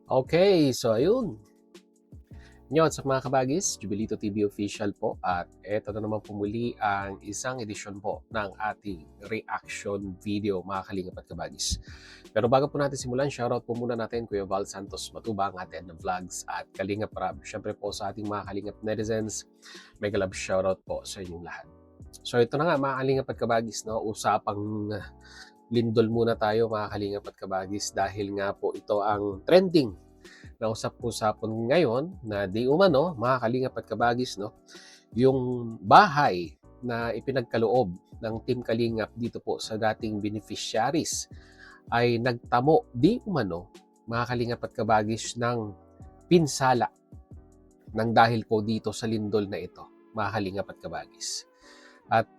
Okay, so ayun. What's up mga kabagis? Jubilito TV official po at eto na naman po muli ang isang edisyon po ng ating reaction video mga kalingap at kabagis. Pero bago po natin simulan, shoutout po muna natin Kuya Val Santos Matubang, Ate Edna Vlogs at Kalingap Rab. Siyempre po sa ating mga kalingap netizens, mega love shoutout po sa inyong lahat. So ito na nga mga kalingap at kabagis, no? Usapang lindol muna tayo mga kalingap at kabagis dahil nga po ito ang trending na usap-usapon ngayon na di umano, mga kalingap at kabagis, no, yung bahay na ipinagkaloob ng Team Kalingap dito po sa dating beneficiaries ay nagtamo di umano, mga kalingap at kabagis, ng pinsala ng dahil po dito sa lindol na ito, mga kalingap at kabagis. At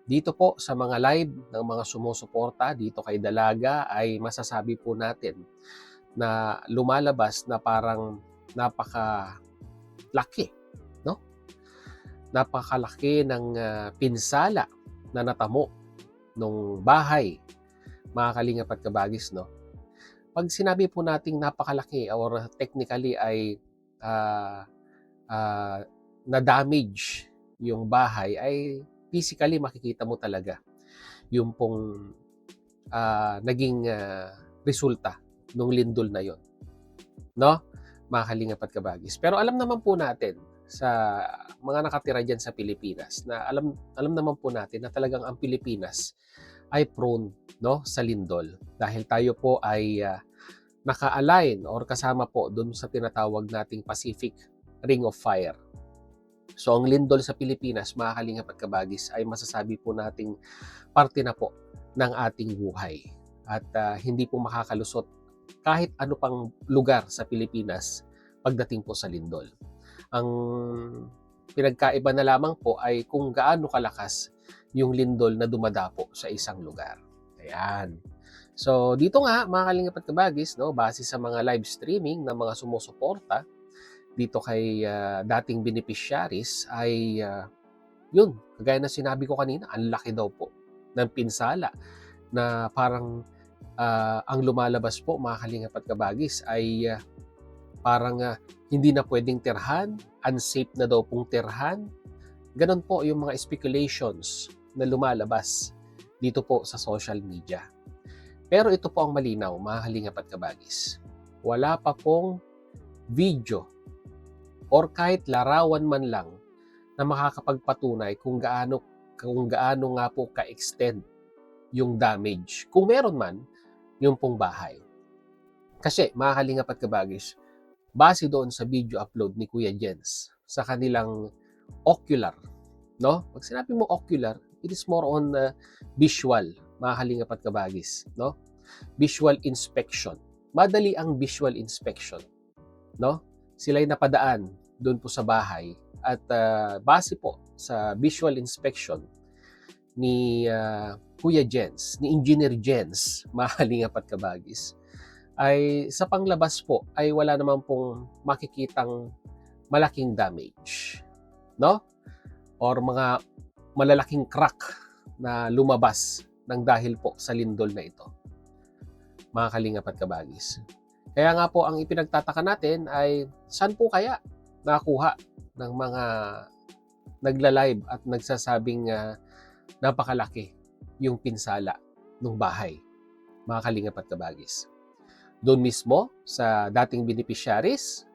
dito po sa mga live ng mga sumusuporta dito kay Dalaga ay masasabi po natin na lumalabas na parang napakalaki, no? Napakalaki ng pinsala na natamo nung bahay, mga kalingap at kabagis, no? Pag sinabi po nating napakalaki or technically ay na-damage yung bahay, ay physically makikita mo talaga yung pong naging resulta nung lindol na yon, no? Mga kalingap at kabagis. Pero alam naman po natin sa mga nakatira dyan sa Pilipinas na alam naman po natin na talagang ang Pilipinas ay prone, no, sa lindol dahil tayo po ay naka-align or kasama po doon sa tinatawag nating Pacific Ring of Fire. So ang lindol sa Pilipinas, mga kalingap at kabagis, ay masasabi po nating parte na po ng ating buhay at hindi po makakalusot kahit ano pang lugar sa Pilipinas pagdating po sa lindol. Ang pinagkaiba na lamang po ay kung gaano kalakas yung lindol na dumadapo sa isang lugar. Ayan. So dito nga mga kalingap at kabagis, no, base sa mga live streaming ng mga sumusuporta dito kay dating beneficiaries ay yun, kagaya na sinabi ko kanina, ang laki daw po ng pinsala na parang ang lumalabas po mga kalingap at kabagis ay parang hindi na pwedeng tirhan, unsafe na daw pong tirhan. Ganon po yung mga speculations na lumalabas dito po sa social media. Pero ito po ang malinaw, mga kalingap at kabagis. Wala pa pong video or kahit larawan man lang na makakapagpatunay kung gaano nga po ka-extend yung damage. Kung meron man, yung pong bahay. Kasi, mga kalingap at kabagis, base doon sa video upload ni Kuya Jens sa kanilang ocular, no? Pag sinabi mo ocular, it is more on visual, mga kalingap at kabagis, no? Visual inspection. Madali ang visual inspection, no? Sila'y napadaan doon po sa bahay at base po sa visual inspection ni Kuya Jens, ni Engineer Jens, mga kalingap at kabagis, ay sa panglabas po ay wala naman pong makikitang malaking damage, no? Or mga malalaking crack na lumabas ng dahil po sa lindol na ito, mga kalingap at kabagis. Kaya nga po ang ipinagtataka natin ay saan po kaya nakuha ng mga nagla-live at nagsasabing napakalaki yung pinsala ng bahay, mga kalingap at kabagis. Doon mismo sa dating beneficiaries,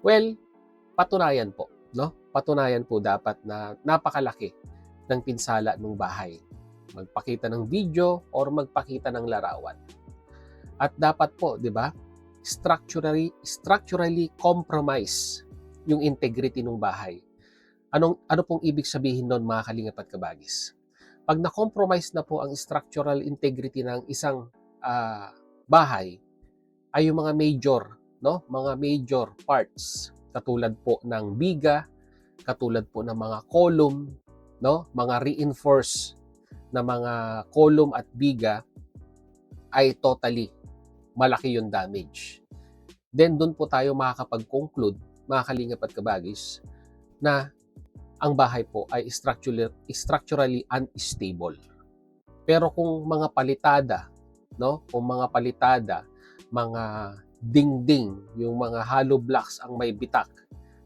well, patunayan po, no? Patunayan po dapat na napakalaki ng pinsala ng bahay. Magpakita ng video or magpakita ng larawan. At dapat po, 'di ba? Structurally compromise yung integrity ng bahay. Ano pong ibig sabihin noon, mga kalingap at kabagis? Pag na-compromise na po ang structural integrity ng isang bahay, ay yung mga major, no? Mga major parts katulad po ng biga, katulad po ng mga column, no? Mga reinforce na mga column at biga ay totally malaki yung damage. Then doon po tayo makakapag-conclude, mga kalingap at kabagis, na ang bahay po ay structurally unstable. Pero kung mga palitada, no? Kung mga palitada, mga dingding, yung mga hollow blocks ang may bitak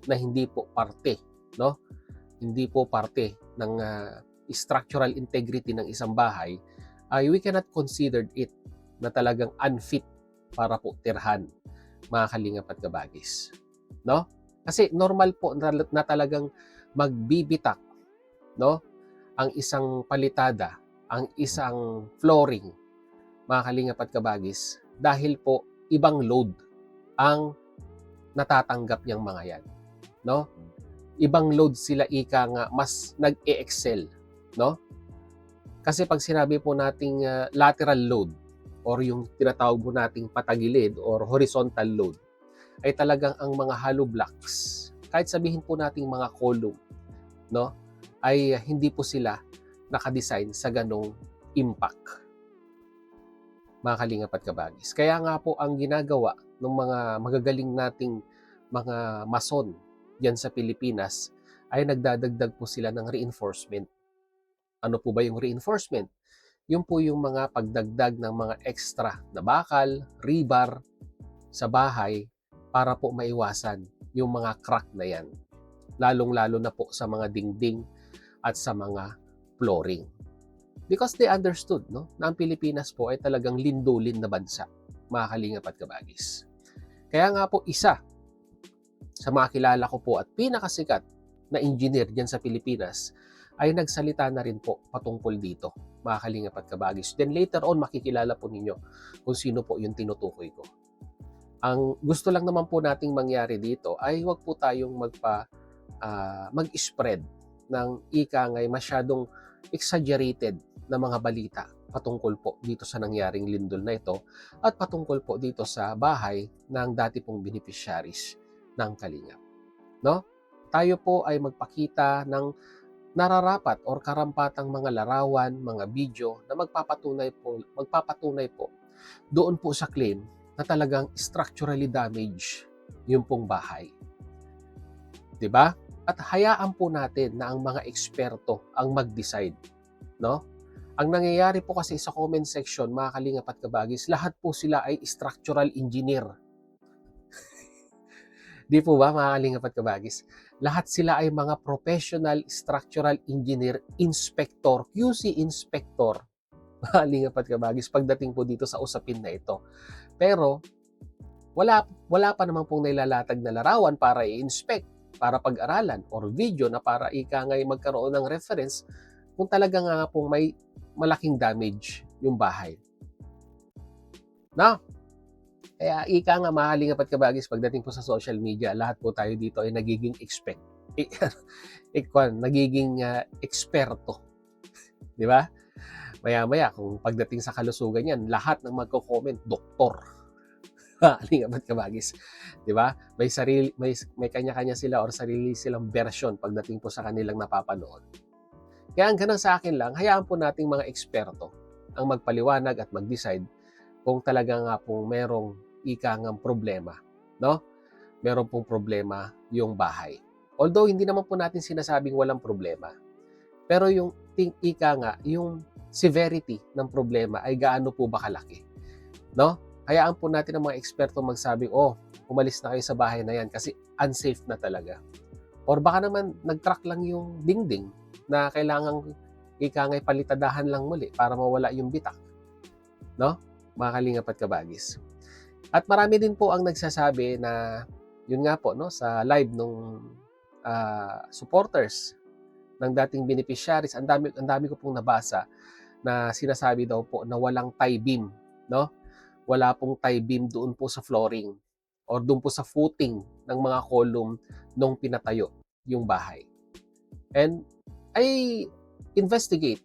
na hindi po parte, no? Hindi po parte ng structural integrity ng isang bahay, ay we cannot consider it na talagang unfit para po tirhan, mga kalingap at kabagis. No? Kasi normal po na talagang magbibitak, no? Ang isang palitada, ang isang flooring, mga kalingap at kabagis, dahil po ibang load ang natatanggap niyang mga yan, no? Ibang load sila, ika nga, mas nag-e-excel, no? Kasi pag sinabi po nating lateral load or yung tinatawag po nating patagilid or horizontal load, ay talagang ang mga hollow blocks, kahit sabihin po nating mga column, no, ay hindi po sila nakadesign sa ganong impact, mga kalingap at kabagis. Kaya nga po ang ginagawa ng mga magagaling nating mga mason diyan sa Pilipinas ay nagdadagdag po sila ng reinforcement. Ano po ba yung reinforcement? Yung po yung mga pagdagdag ng mga extra na bakal, rebar sa bahay para po maiwasan yung mga crack na yan. Lalong-lalo na po sa mga dingding at sa mga flooring. Because they understood, no, na ang Pilipinas po ay talagang lindolin na bansa, mga kalingap at kabagis. Kaya nga po isa sa mga kilala ko po at pinakasikat na engineer diyan sa Pilipinas ay nagsalita na rin po patungkol dito, mga kalingap at kabagis. Then later on, makikilala po ninyo kung sino po yung tinutukoy ko. Ang gusto lang naman po nating mangyari dito ay huwag po tayong mag-spread ng ika ngay masyadong exaggerated na mga balita patungkol po dito sa nangyaring lindol na ito at patungkol po dito sa bahay ng dati pong beneficiaries ng Kalingap. No? Tayo po ay magpakita ng nararapat or karampatang mga larawan, mga video na magpapatunay po doon po sa claim na talagang structurally damaged yung pong bahay. 'Di ba? At hayaan po natin na ang mga eksperto ang mag-decide, no? Ang nangyayari po kasi sa comment section, mga kalingap at kabagis, lahat po sila ay structural engineer. Di po ba, mga kalingap at kabagis? Lahat sila ay mga professional structural engineer, inspector, QC inspector, mga kalingap at kabagis, pagdating po dito sa usapin na ito. Pero wala pa naman pong nailalatag na larawan para i-inspect, para pag-aralan, or video na para ika ngay magkaroon ng reference kung talaga nga pong may malaking damage yung bahay. Na? Kaya ika nga, mga kalingap at kabagis, pagdating po sa social media, lahat po tayo dito ay nagiging nagiging eksperto. Di ba? Maya-maya, kung pagdating sa kalusugan yan, lahat ng magko-comment, doktor. Kalingap at kabagis. Di ba? May kanya-kanya sila or sarili silang version pagdating po sa kanilang napapanood. Kaya ang ganang sa akin lang, hayaan po nating mga eksperto ang magpaliwanag at mag-decide kung talaga nga pong merong ikangang problema, no? Meron pong problema yung bahay. Although hindi naman po natin sinasabing walang problema, pero yung yung severity ng problema ay gaano po ba kalaki, no? Hayaan po natin ang mga eksperto magsabing, umalis na kayo sa bahay na yan kasi unsafe na talaga. Or baka naman nag-crack lang yung dingding na kailangang ikangay palitadahan lang muli para mawala yung bitak, no? Mga kalingap at kabagis. At marami din po ang nagsasabi na yun nga po, no, sa live nung supporters ng dating beneficiaries, ang dami ko pong nabasa na sinasabi daw po na walang tie beam, no? Wala pong tie beam doon po sa flooring or doon po sa footing ng mga column nung pinatayo yung bahay. And I investigate.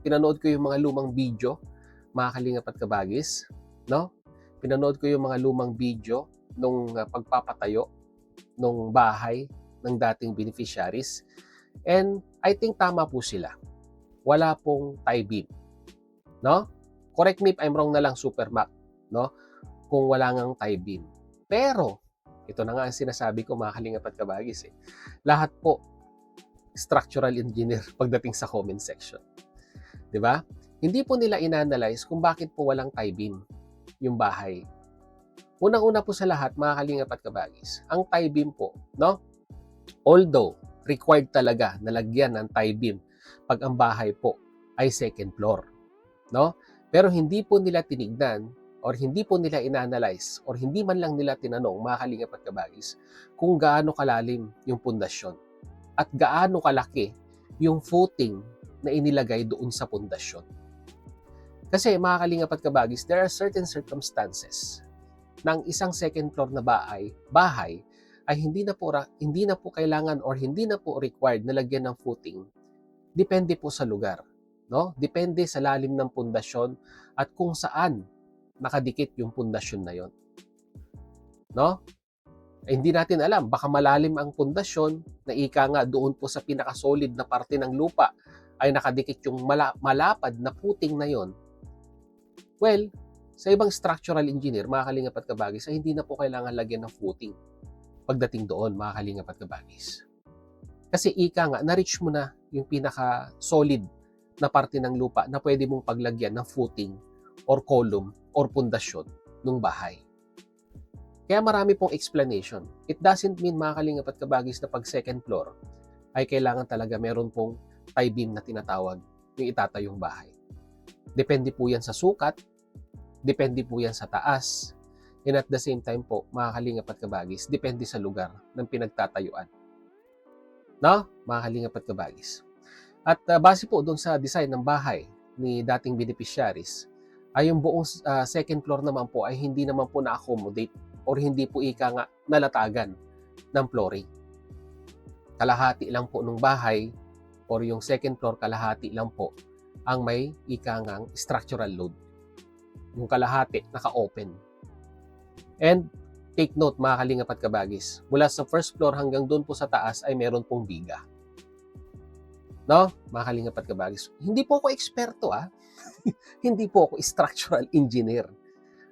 Pinanood ko yung mga lumang video, mga kalingap at kabagis, no? Pinanood ko yung mga lumang video nung pagpapatayo nung bahay ng dating beneficiaries. And I think tama po sila. Wala pong tie beam, no? Correct me if I'm wrong na lang, Super Mac, no? Kung wala ngang tie beam. Pero ito na nga ang sinasabi ko, mga kalingap at kabagis, lahat po structural engineer pagdating sa comment section. 'Di ba? Hindi po nila inanalyze kung bakit po walang tie beam yung bahay. Unang-una po sa lahat, mga kalingap at kabagis, ang tie beam po, no? Although required talaga na lagyan ng tie beam pag ang bahay po ay second floor, no? Pero hindi po nila tinignan or hindi po nila inanalyze or hindi man lang nila tinanong, mga kalingap at kabagis, kung gaano kalalim yung pundasyon at gaano kalaki yung footing na inilagay doon sa pundasyon. Kasi mga kalingap at kabagis, there are certain circumstances ng isang second floor na bahay ay hindi na po kailangan or hindi na po required na lagyan ng footing. Depende po sa lugar, no? Depende sa lalim ng pundasyon at kung saan nakadikit yung pundasyon na yon, no? Hindi natin alam, baka malalim ang pundasyon na ika nga doon po sa pinaka-solid na parte ng lupa ay nakadikit yung malapad na footing na yon. Well, sa ibang structural engineer, mga kalingap at kabagis, ay hindi na po kailangan lagyan ng footing pagdating doon, mga kalingap at kabagis. Kasi ika nga, na-reach mo na yung pinaka-solid na parte ng lupa na pwede mong paglagyan ng footing or column or pundasyon ng bahay. Kaya marami pong explanation. It doesn't mean, mga kalingap at kabagis, na pag second floor ay kailangan talaga meron pong tie beam na tinatawag yung itatayong bahay. Depende po yan sa sukat, depende po yan sa taas, and at the same time po, mga kalingap at kabagis, depende sa lugar ng pinagtatayuan. No? Mga kalingap at kabagis. At base po doon sa design ng bahay ni dating beneficiaries, ay yung buong second floor naman po ay hindi naman po na-accommodate or hindi po ika nga nalatagan ng flooring. Kalahati lang po ng bahay or yung second floor kalahati lang po ang may ika ngang structural load. Yung kalahati naka-open. And take note, mga kalingap at kabagis, mula sa first floor hanggang doon po sa taas ay meron pong biga. No? Mga kalingap at kabagis. Hindi po ako eksperto, hindi po ako structural engineer,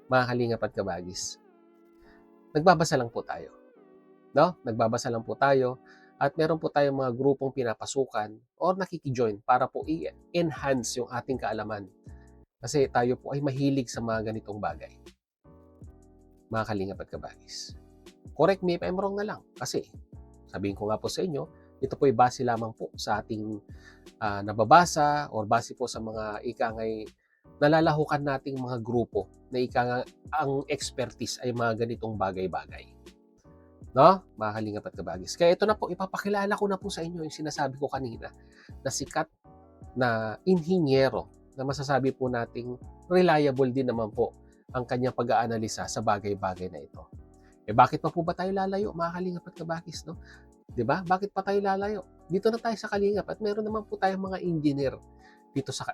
mga kalingap at kabagis. Nagbabasa lang po tayo. No? Nagbabasa lang po tayo at meron po tayong mga grupong pinapasukan or nakikijoin para po i-enhance yung ating kaalaman. Kasi tayo po ay mahilig sa mga ganitong bagay. Mga kalingap at kabagis. Correct me if I'm wrong na lang. Kasi, sabihin ko nga po sa inyo, ito po ay base lamang po sa ating nababasa or base po sa mga ikangay nalalahukan nating mga grupo na ang expertise ay mga ganitong bagay-bagay. No? Mga kalingap at kabagis. Kaya ito na po, ipapakilala ko na po sa inyo yung sinasabi ko kanina na sikat na inhinyero na masasabi po nating reliable din naman po ang kanyang pag-aanalisa sa bagay-bagay na ito. Bakit pa po ba tayo lalayo, mga kalingap at kabagis, no? 'Di ba? Bakit pa tayo lalayo? Dito na tayo sa kalingap at meron naman po tayong mga engineer dito sa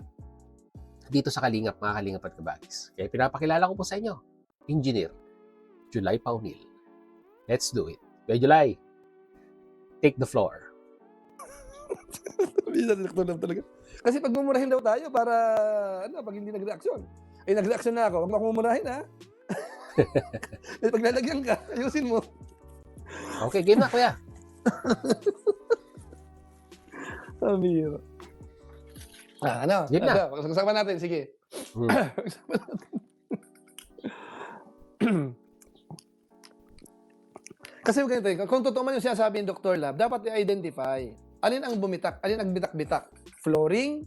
kalingap, mga kalingap at kabagis. Kaya pinapakilala ko po sa inyo, Engineer Julay Paunil. Let's do it. Kaya Julay, take the floor. Talaga. Kasi pag mumurahin daw tayo para pag hindi nag-reaksyon. Ay nag-reaksyon na ako. Huwag mo akong mumurahin, ha? Pag lalagyan ka, ayusin mo. Okay, game na kuya. Amira. Game na. Pag-usapan natin, sige. Pag-usapan natin. Kasi ganito, kung totoo man yung sinasabi ng Dr. Lab, dapat i-identify alin ang bumitak, alin ang bitak-bitak. Flooring,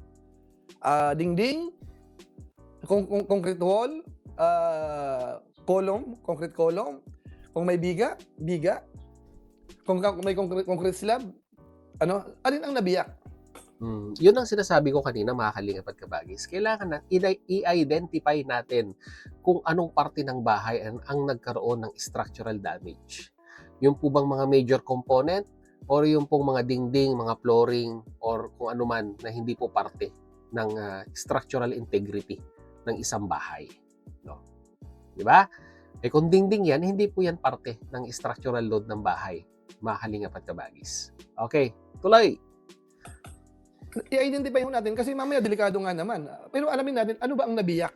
dingding, concrete wall, column, concrete column, kung may biga, kung may concrete slab, alin ang nabiyak? Yun ang sinasabi ko kanina, mga kalingap at kabagis. Kailangan na i-identify natin kung anong parte ng bahay ang nagkaroon ng structural damage. Yung po bang mga major component or yung pong mga dingding, mga flooring or kung ano man na hindi po parte ng structural integrity ng isang bahay. No? Di ba? Kung dingding yan, hindi po yan parte ng structural load ng bahay, mga kalingap at kabagis. Okay, tuloy. I-identify ho natin kasi mamaya delikado nga naman. Pero alamin natin, ano ba ang nabiyak?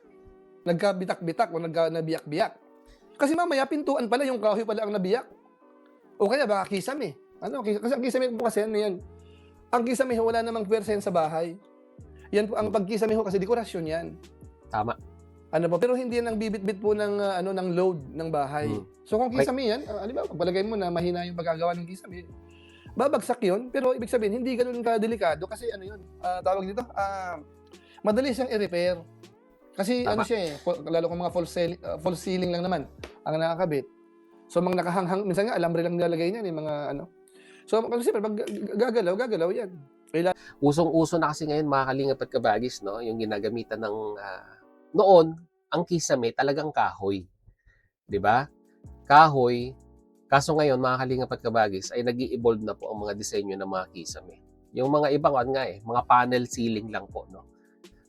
Nagkabitak-bitak o nabiyak-biyak? Kasi mamaya pintuan pala, yung kahoy pala ang nabiyak. O kaya baka kisame. Kasi ang kisame po kasi yan. Ang kisame ho, wala namang pwersa yan sa bahay. Yan po, ang pagkisame ho kasi dekorasyon yan. Tama. Ano po, pero hindi yan ang bibitbit po ng ano ng load ng bahay. Hmm. So kung Okey. kisame yan, halimbawa palagay mo na mahina yung pagkagawa ng kisame, babagsak yun, pero ibig sabihin hindi gano'n kadelikado kasi ano yun, tawag dito, madali siyang i-repair. Kasi ano Tama. siya, eh, lalo kung mga false ceiling lang naman ang nakakabit. So mga nakahanghang minsan nga alambre lang nilalagay niyan, eh, mga ano. So kasi siyempre 'pag gagalaw yan. Usong-uso na kasi ngayon mga kalingap at kabagis 'no, yung ginagamitan ng, noon ang kisame talagang kahoy, 'di ba? Kahoy, kaso ngayon mga kalingap at kabagis ay nag-e-evolve na po ang mga disenyo ng mga kisame. Yung mga ibang ano nga, eh, mga panel ceiling lang po 'no.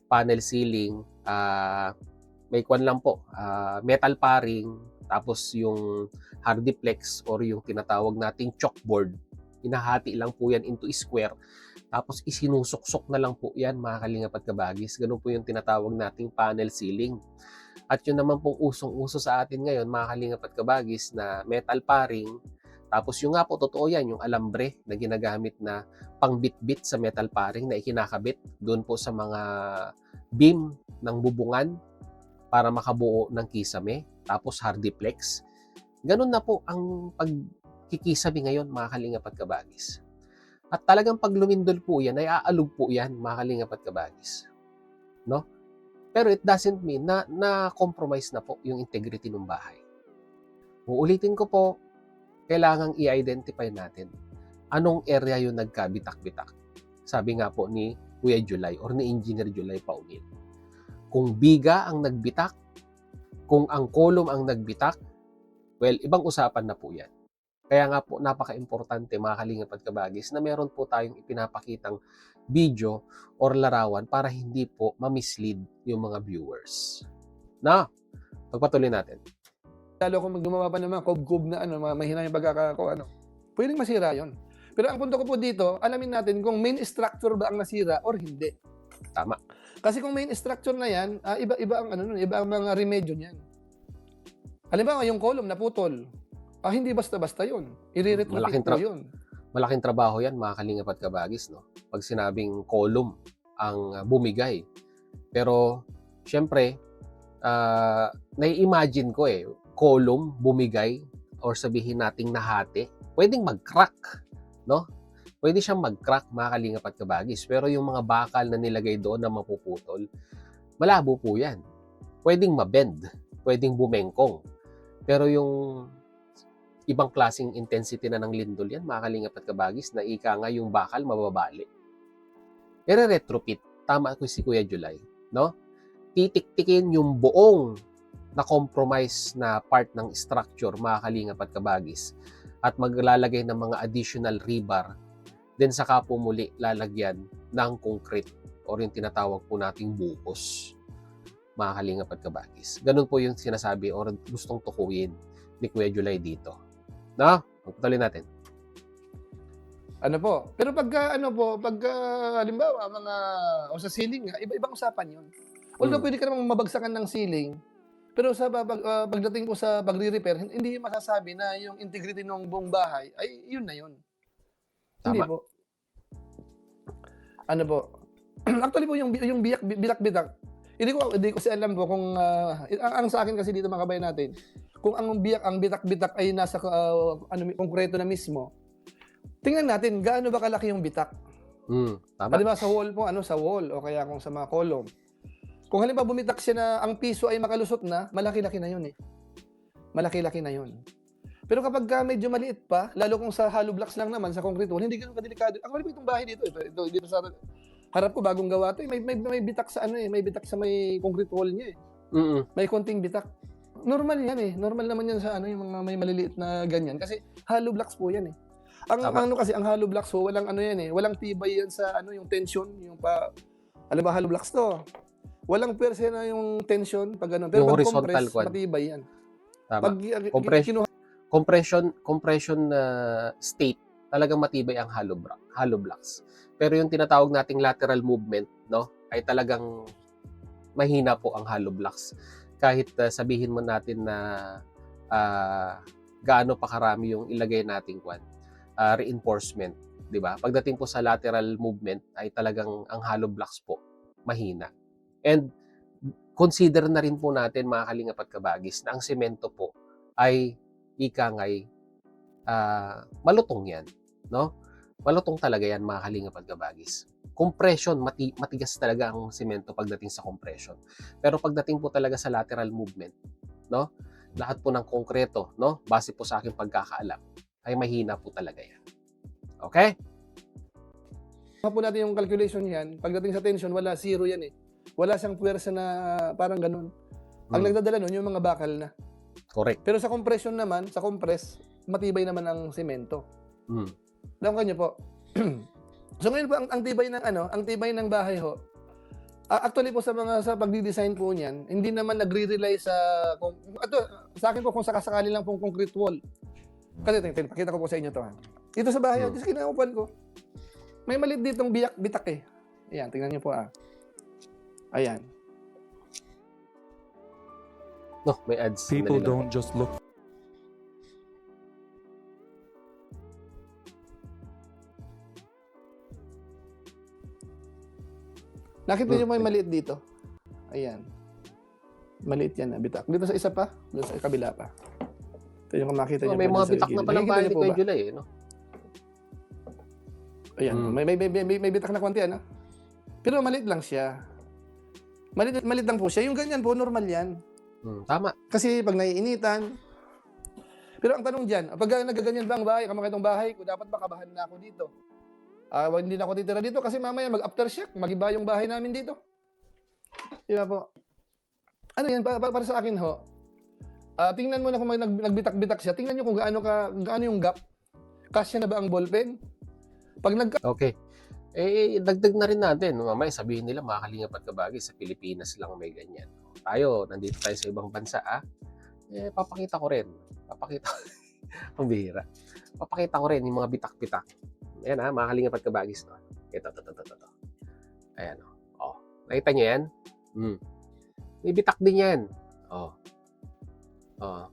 Panel ceiling, may kwan lang po, metal paring, tapos yung hardiplex or yung tinatawag nating chalkboard, hinahati lang po yan into square, tapos isinusuksok na lang po yan mga kalingap at kabagis. Ganun po yung tinatawag nating panel ceiling. At yun naman pong usong-uso sa atin ngayon mga kalingap at kabagis na metal paring, tapos yung nga po totoo yan, yung alambre na ginagamit na pangbitbit sa metal paring na ikinakabit doon po sa mga beam ng bubungan para makabuo ng kisame, tapos hardiplex. Ganun na po ang pagkikisame ngayon mga kalingap at kabagis. At talagang pag lumindol po yan, ay aalog po yan mga kalingap at kabagis. No? Pero it doesn't mean na na-compromise na po yung integrity ng bahay. Uulitin ko po, kailangang i-identify natin anong area yung nagkabitak-bitak. Sabi nga po ni Kuya July or ni Engineer July Paunil. Kung biga ang nagbitak, kung ang kolom ang nagbitak, well, ibang usapan na po yan. Kaya nga po, napaka-importante mga kalingap at kabagis na meron po tayong ipinapakitang video or larawan para hindi po ma-mislead yung mga viewers. Na, pagpatuloy natin. Lalo kung gumawa pa ng mga kubkub na ano, mga mahina yung ano, pwedeng masira yun. Pero ang punto ko po dito, alamin natin kung main structure ba ang nasira or hindi. Tama. Kasi kung main structure na yan, iba ang ano nun, iba ang mga remedyo niyan. Halimbawa, yung column naputol. Hindi basta-basta yun. I-retrofit po yun. Malaking trabaho yan mga kalingap at kabagis, no? Pag sinabing column ang bumigay. Pero, syempre, nai-imagine ko column bumigay or sabihin nating nahati, pwedeng mag-crack, no? Pwede siyang mag-crack mga kalingap at kabagis. Pero yung mga bakal na nilagay doon na mapuputol, malabo po yan. Pwedeng mabend, pwedeng bumengkong. Pero yung ibang klaseng intensity na ng lindol yan, mga kalingap at kabagis, na ika nga yung bakal mababali. I-retrofit, tama ko si Kuya July, no? Titik-tikin yung buong na compromise na part ng structure, mga kalingap at kabagis, at maglalagay ng mga additional rebar, then saka po muli lalagyan ng concrete or yung tinatawag po nating buhos, mga kalingap at kabagis. Ganun po yung sinasabi or gustong tukuyin ni Kuya July dito. No? Pagpatuloy natin. Ano po? Pero pagka halimbawa mga o sa ceiling nga, iba-ibang usapan 'yon. Although pwede ka namang mabagsakan ng ceiling, pero sa pagdating po sa pagre-repair, hindi masasabi na yung integrity ng buong bahay ay yun na yun. Hindi Tama. po. Ano po? Actually po yung bitak-bitak, hindi ko kasi alam po kung ang sa akin kasi dito mga kabayan natin, kung ang bitak-bitak ay nasa konkreto na mismo. Tingnan natin gaano ba kalaki yung bitak. Tama. Halimbawa sa wall po, sa wall o kaya kung sa mga column. Kung halimbawa bumitak siya na ang piso ay makalusot na, malaki-laki na yun eh. Malaki-laki na yun. Pero kapag medyo maliit pa, lalo kung sa hollow blocks lang naman, sa concrete wall, hindi ganoon kadelikado. Ako itong bahay dito, dito sa harap ko, bagong gawa to, may bitak sa may bitak sa may concrete wall niya eh. May konting bitak. Normal yan eh. Normal naman yan sa yung mga may maliliit na ganyan. Kasi hollow blocks po yan eh. Ang hollow blocks po, walang yan eh. Walang tibay yan sa yung tension, alam ba hollow blocks to? Walang perse na yung tension pag Pero yung pag horizontal compress, matibay yan. Tama. Compression state, talagang matibay ang hollow blocks. Pero yung tinatawag nating lateral movement, no, ay talagang mahina po ang hollow blocks. Kahit sabihin mo natin na gaano pa karami yung ilagay nating reinforcement, 'di ba? Pagdating po sa lateral movement ay talagang ang hollow blocks po mahina. And consider na rin po natin mga kalingap at kabagis na ang semento po ay ikangay malutong yan, no? Malutong talaga yan mga kalingap at kabagis. Compression, matigas talaga ang semento pagdating sa compression. Pero pagdating po talaga sa lateral movement, no? Lahat po ng konkreto, no? Base po sa aking pagkakaalam, ay mahina po talaga yan. Okay? Po natin yung calculation yan, pagdating sa tension, wala, zero yan eh. Wala siyang puwersa na parang ganun. Ang nagdadala nun, yung mga bakal na. Correct. Pero sa compression naman, sa compress, matibay naman ang semento. Alam ko niyo po. So ngayon po, ang tibay ng ang tibay ng bahay ho, actually po sa pagdi-design po niyan, hindi naman nagre-rely sa akin po kung sakasakali lang pong concrete wall. Kasi pakita ko po sa inyo to ha. Dito sa bahay, just kinaupan ko. May maliit ditong bitak eh. Ayan, tingnan niyo po Ayan. No, may ads. People Sandali lang. don't just look. Nakita niyo mo yung maliit dito? Ayan. Maliit yan bitak. Dito sa isa pa, doon sa kabila pa. Ito yung makita niyo May po mga dyan sa bitak na gilid. palang Nakikita bahay niyo ni po Kuya ba? July, no? Ayan. May bitak na konti, Pero maliit lang siya. Maliit lang po siya. Yung ganyan po, normal yan. Tama. Kasi pag naiinitan. Pero ang tanong dyan, pag nagaganyan ba ang bahay, kamakitong bahay ko, dapat ba kabahan na ako dito? Hindi na ako titira dito kasi mamaya mag-aftershock, mag-iba yung bahay namin dito. Di ba po? Ano yan, para sa akin ho, tingnan mo na kung nagbitak-bitak siya, tingnan nyo kung gaano yung gap. Kasya na ba ang ballpen? Okay. Dagdag na rin natin. Mamaya sabihin nila, mga kalingap at kabagis, sa Pilipinas lang may ganyan. Tayo, nandito tayo sa ibang bansa, papakita ko rin. Ang bihira. Papakita ko rin yung mga bitak-bitak. Ayan mga kalingap at kabagis. No? Ito. Ayan nakita nyo yan? May bitak din yan.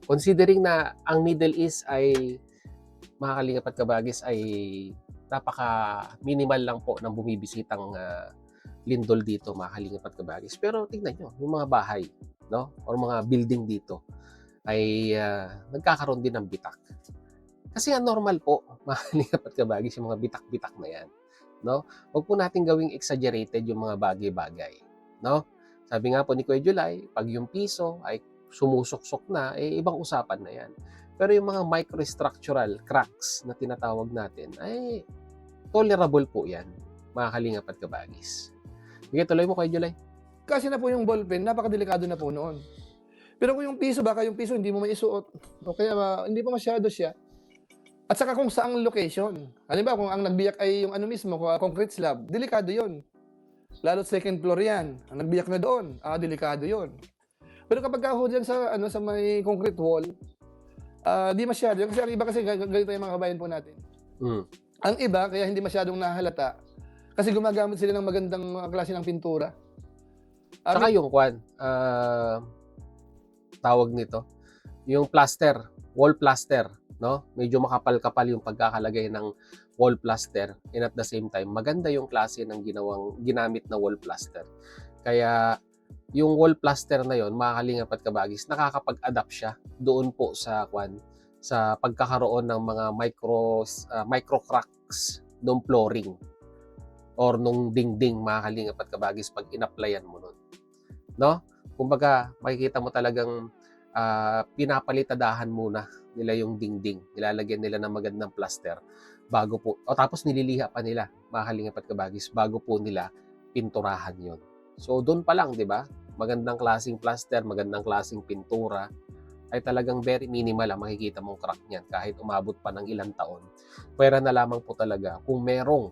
Considering na ang Middle East ay, mga kalingap at kabagis, ay napaka-minimal lang po ng bumibisitang lindol dito, mga kalingap at kabagis. Pero tingnan nyo, yung mga bahay, no? Or mga building dito ay nagkakaroon din ng bitak. Kasi normal po, mga kalingap at kabagis, yung mga bitak-bitak na yan. No? Huwag po natin gawing exaggerated yung mga bagay-bagay. No? Sabi nga po ni Kuya July, pag yung piso ay sumusuksok na, ibang usapan na yan. Pero yung mga microstructural cracks na tinatawag natin, ay tolerable po yan, mga kalingap at kabagis. Sige, tuloy mo Kuya July. Kasi na po yung ballpen, napakadelikado na po noon. Pero kung yung piso, baka yung piso hindi mo maisuot. O kaya hindi pa masyado siya. At saka kung saang location. Halimbawa, kung ang nagbiyak ay yung mismo, concrete slab, delikado yon. Lalo second floor yan. Ang nagbiyak na doon, delikado yon. Pero kapag ho dyan sa may concrete wall, di masyado. Kasi ang iba kasi, ganito yung mga kabayan po natin. Ang iba, kaya hindi masyadong nahalata, kasi gumagamit sila ng magandang klase ng pintura. Saka yung tawag nito, yung plaster, wall plaster, no? Medyo makapal-kapal yung pagkakalagay ng wall plaster, and at the same time, maganda yung klase ng ginamit na wall plaster. Kaya yung wall plaster na yon, mga kalingap at kabagis, nakakapag-adapt siya doon po sa pagkakaroon ng mga micro cracks ng flooring or nung dingding, mga kalingap at kabagis, pag in-applyan mo nun. No? Kumbaga, makikita mo talagang pinapalitadahan muna nila yung dingding. Nilalagyan nila ng magandang plaster bago po, tapos nililiha pa nila, mga kalingap at kabagis, bago po nila pinturahan yon. So, doon pa lang, di ba? Magandang klaseng plaster, magandang klaseng pintura, ay talagang very minimal ang makikita mong crack niyan kahit umabot pa ng ilang taon. Pwera na lamang po talaga kung merong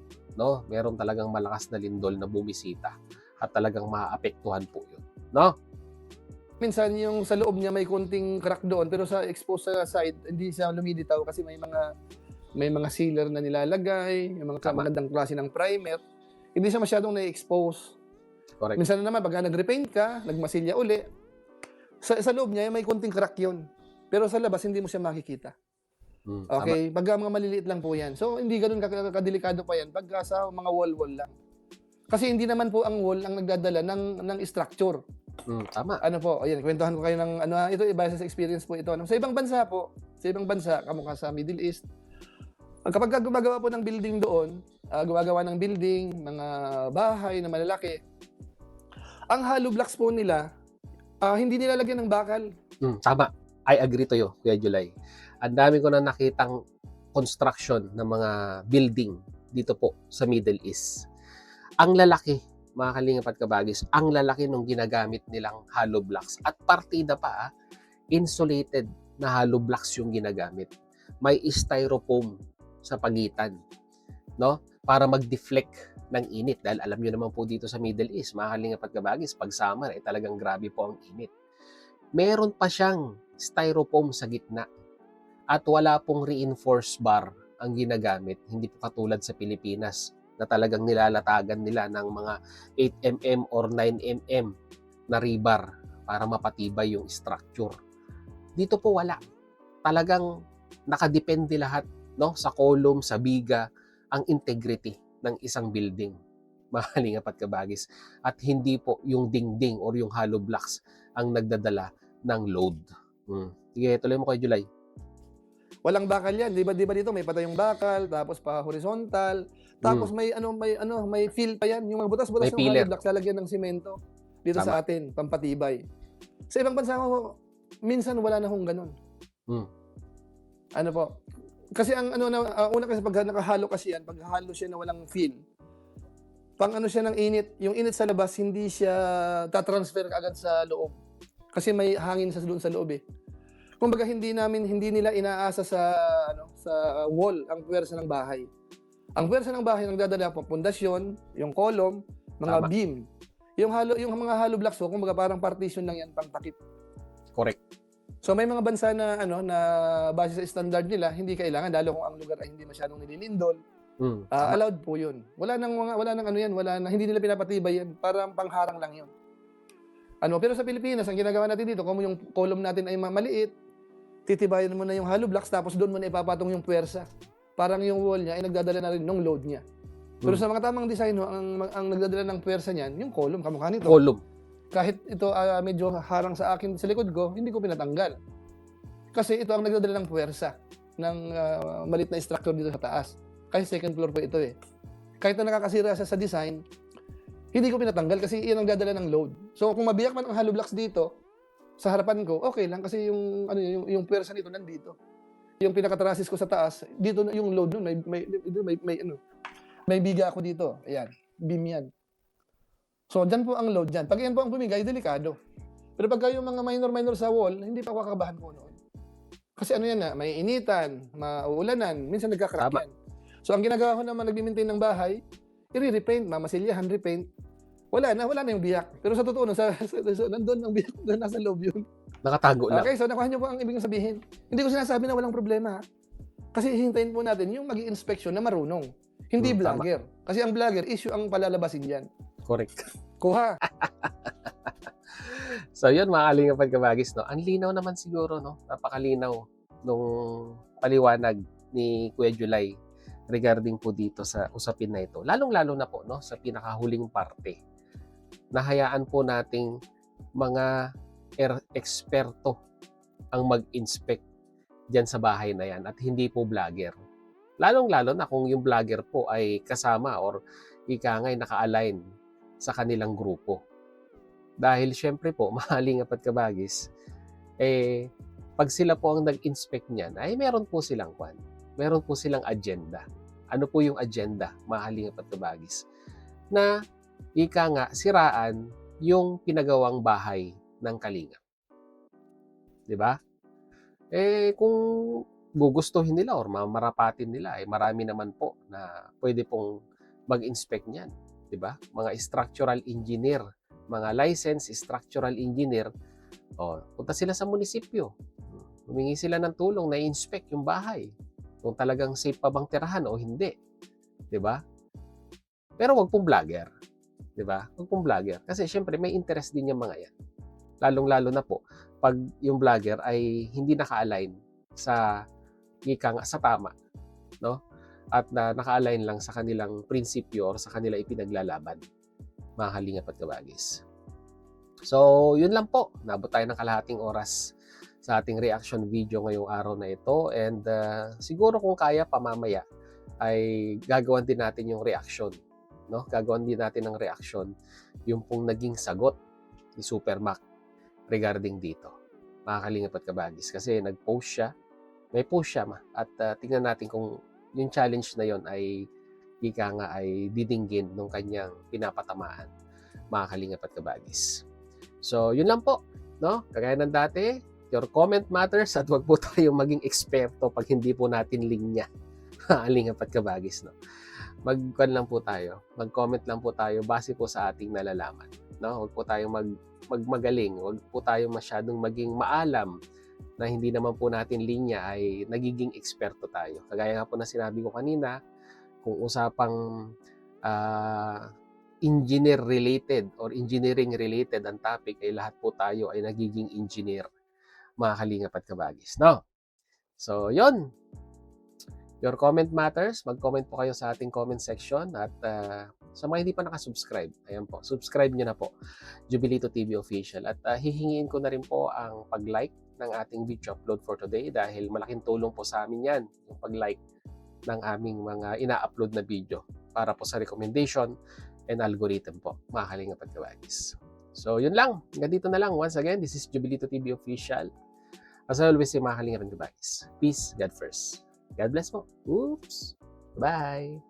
talagang malakas na lindol na bumisita at talagang maaapektuhan po yun. No? Minsan yung sa loob niya may konting crack doon, pero sa exposed sa side, hindi siya lumilitaw kasi may mga sealer na nilalagay, yung mga magandang klase ng primer. Hindi siya masyadong na-expose. Correct. Minsan naman, pag nag-repaint ka, nagmasilya uli, sa loob niya, may konting crack yun. Pero sa labas, hindi mo siya makikita. Okay? Pag mga maliliit lang po yan. So, hindi ganun kadelikado pa yan pag sa mga wall-wall lang. Kasi hindi naman po ang wall ang nagdadala ng structure. Tama. Ano po, ayan, kwentuhan ko kayo ng ano, ito base sa experience po ito. Ano, sa ibang bansa po, sa ibang bansa, kamukha sa Middle East, kapag gumagawa po ng building doon, gumagawa ng building, mga bahay na malalaki, ang hollow blocks po nila, hindi nilalagyan ng bakal. Tama. I agree to you, Kuya July. Ang dami ko na nakitang construction ng mga building dito po sa Middle East. Ang lalaki, mga kalingap at kabagis, ang lalaki nung ginagamit nilang hollow blocks. At partida pa, insulated na hollow blocks yung ginagamit. May styrofoam sa pagitan, no? Para mag-deflect ng init. Dahil alam nyo naman po dito sa Middle East, mga kalingap at kabagis, pag summer, talagang grabe po ang init. Meron pa siyang styrofoam sa gitna at wala pong reinforced bar ang ginagamit. Hindi po katulad sa Pilipinas na talagang nilalatagan nila ng mga 8mm or 9mm na rebar para mapatibay yung structure. Dito po wala. Talagang nakadepende lahat, no, sa column, sa biga, ang integrity ng isang building. Mga kalingap at kabagis. At hindi po yung dingding or yung hollow blocks ang nagdadala ng load. Sige, tuloy mo kay July. Walang bakal yan. Di ba dito may patayong bakal, tapos pa horizontal, tapos may fill pa yan. Yung mga butas-butas May ng pillar. hollow blocks lalagyan ng simento dito Tama. sa atin, pampatibay. Sa ibang bansa ko, minsan wala na hong ganun. Ano po? Kasi ang una kasi pag nakahalo kasi yan, pag halo siya na walang fill, pang ano siya ng init, yung init sa labas, hindi siya tatransfer agad sa loob. Kasi may hangin doon sa loob eh. Kumbaga hindi nila inaasa sa wall ang puwersa ng bahay. Ang puwersa ng bahay nagdadala po pundasyon, yung column, mga Tama. beam. Yung mga hollow blocks po, kumbaga parang partition lang yan pang takip. Correct. So may mga bansa na na base sa standard nila, hindi kailangan lalo kung ang lugar ay hindi masyadong nililindol. Allowed po 'yun. Wala nang hindi nila pinapatibay yan, parang pangharang lang 'yun. Pero sa Pilipinas, ang ginagawa natin dito, kung yung column natin ay maliit, titibayan mo na yung hollow blocks tapos doon mo na ipapatong yung puwersa. Parang yung wall niya ay nagdadala na rin ng load niya. Pero sa mga tamang design, ang nagdadala ng puwersa niyan, yung column, kamukha nito. Column. Kahit ito medyo harang sa akin sa likod ko, hindi ko pinatanggal. Kasi ito ang nagdadala ng puwersa ng maliit na structure dito sa taas. Kasi second floor po ito eh. Kahit na nakakasira siya sa design, hindi ko pinatanggal kasi iyan ang dadala ng load. So kung mabiyak man ang hollow blocks dito, sa harapan ko, okay lang kasi yung puwersa nito nandito. Yung pinaka-trusses ko sa taas, dito yung load nun, may biga ako dito. Ayan, beam yan. So dyan po ang load dyan. Pag yan po ang bumigay, delikado. Pero pagka yung mga minor sa wall, hindi pa ako kakabahan po noon. Kasi may initan, mauulanan, minsan nagka-crack yan. So ang ginagawa ko naman, nag-maintain ng bahay, i-repaint, mamasilyahan, repaint. Wala na yung biyak. Pero sa totoo, nandun ang biyak, doon nasa loob yun. Nakatago lang. Okay, so nakuha niyo po ang ibig sabihin. Hindi ko sinasabi na walang problema. Kasi hintayin po natin yung mag-i-inspection na marunong. Hindi vlogger. Kasi ang vlogger, issue ang palalabasin dyan. Correct. Kuha. So yun, mga kalingap at kabagis, no? Ang linaw naman siguro, no? Napakalinaw nung paliwanag ni Kuya July regarding po dito sa usapin na ito. Lalong-lalo na po, no? Sa pinakahuling parte. Nahayaan po nating mga eksperto ang mag-inspect dyan sa bahay na yan at hindi po vlogger. Lalong-lalo na kung yung vlogger po ay kasama or ikangay naka-align sa kanilang grupo. Dahil syempre po, mahalingap at kabagis, pag sila po ang nag-inspect niyan, ay meron po silang agenda. Ano po yung agenda, mahalingap at kabagis? Na siraan yung pinagawang bahay ng kalingap. 'Di ba? Kung gugustuhin nila or mamarapatin nila, marami naman po na pwede pong mag-inspect niyan, 'di ba? Mga structural engineer, mga licensed structural engineer, punta sila sa munisipyo. Humingi sila ng tulong na i-inspect yung bahay. Kung talagang safe pa bang tirahan o hindi, 'di ba? Pero wag pong vlogger, 'di ba? Wag pong vlogger kasi syempre may interest din yung mga 'yan. Lalong-lalo na po pag yung vlogger ay hindi naka-align sa tama, no? At naka-align lang sa kanilang prinsipyo or sa kanila ipinaglalaban. Mga kalingap at kabagis. So, yun lang po. Nabot tayo ng kalahating oras sa ating reaction video ngayong araw na ito. And siguro kung kaya pa mamaya, ay gagawan din natin yung reaction. No? Gagawan din natin ng reaction yung pong naging sagot ni Super Mac regarding dito. Mga kalingap at kabagis. Kasi nag-post siya. May post siya. At tingnan natin kung yung challenge na yon ay ika nga ay didinggin nung kanyang pinapatamaan. Mga kalingap at kabagis. So, yun lang po. No? Kagaya ng dati, your comment matters at wag po tayong maging eksperto pag hindi po natin linya. Kalingap at kabagis. No? Mag-comment lang po tayo base po sa ating nalalaman. No? Huwag po tayong magmagaling, huwag po tayong masyadong maging maalam na hindi naman po natin linya ay nagiging eksperto tayo. Kagaya nga po na sinabi ko kanina, kung usapang engineer-related or engineering-related ang topic ay lahat po tayo ay nagiging engineer, mga kalingap at kabagis. No? So, yon. Your comment matters. Mag-comment po kayo sa ating comment section at sa mga hindi pa nakasubscribe, ayan po, subscribe nyo na po, Jubilito TV Official. At hihingiin ko na rin po ang pag-like ng ating video upload for today dahil malaking tulong po sa amin yan, yung pag-like ng aming mga ina-upload na video para po sa recommendation and algorithm po, mga kalingap at kabagis. So, yun lang. Hanggang dito na lang. Once again, this is Jubilito TV Official. As I always say, mga kalingap at kabagis, peace, God first. God bless po. Oops. Bye.